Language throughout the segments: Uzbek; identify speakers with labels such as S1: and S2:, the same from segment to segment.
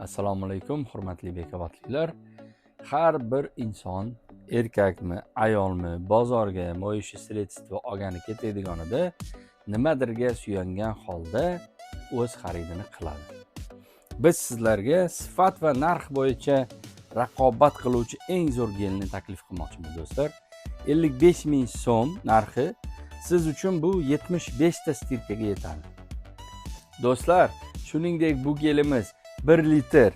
S1: Assalomu alaykum, hurmatli bekobodliklar. Har bir inson, erkakmi, ayolmi, bozorga moyishi sredstvo olgani ketadiganida nimadirga suyangan holda o'z xaridini qiladi. Biz sizlarga sifat va narx bo'yicha raqobat qiluvchi eng zo'r gelni taklif qilmoqchimiz do'stlar. 55 ming so'm narxi siz uchun bu 75 ta stirkaga yetadi. Do'stlar, shuningdek bu gelimiz 1 litr,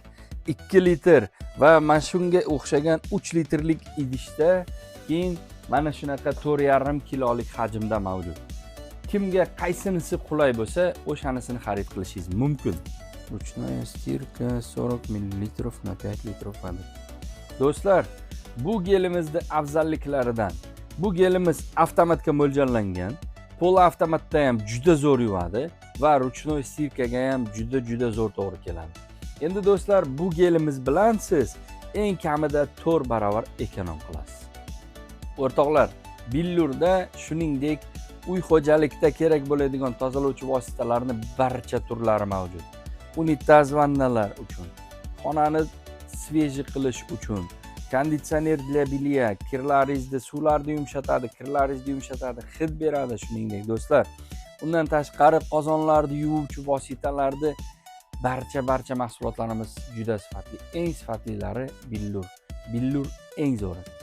S1: 2 litr va mana shunga o'xshagan 3 litrlik idishda, keyin mana shunaqa 4,5 kilolik hajmda mavjud. Kimga qaysinisi qulay bo'lsa, o'shanisini xarid qilishingiz mumkin. Ручная стирка 40 ml на 5 litrов воды. Do'stlar, bu gelimizning afzalliklaridan, bu gelimiz avtomatga mo'ljallangan, pol-avtomatda ham juda zo'r yuvadi va ruchnoy stirkaga ham juda zo'r to'g'ri keladi. Endi do'stlar, bu gelimiz bilan siz eng kamida 4 barobar ekonom qilasiz. O'rtoqlar, billurda shuningdek uy xo'jalikda kerak bo'ladigan tozalovchi vositalarni barcha turlari mavjud. Unitaz vannalar uchun, xonani sveji qilish uchun, konditsioner для bелья, kirlaringizni, suvlarni yumshatadi, hid beradi shuningdek do'stlar. Undan tashqari qozonlarni yuvuvchi vositalarni barcha mahsulotlarimiz juda sifatli. Eng sifatlilari billur. Billur eng zo'ri.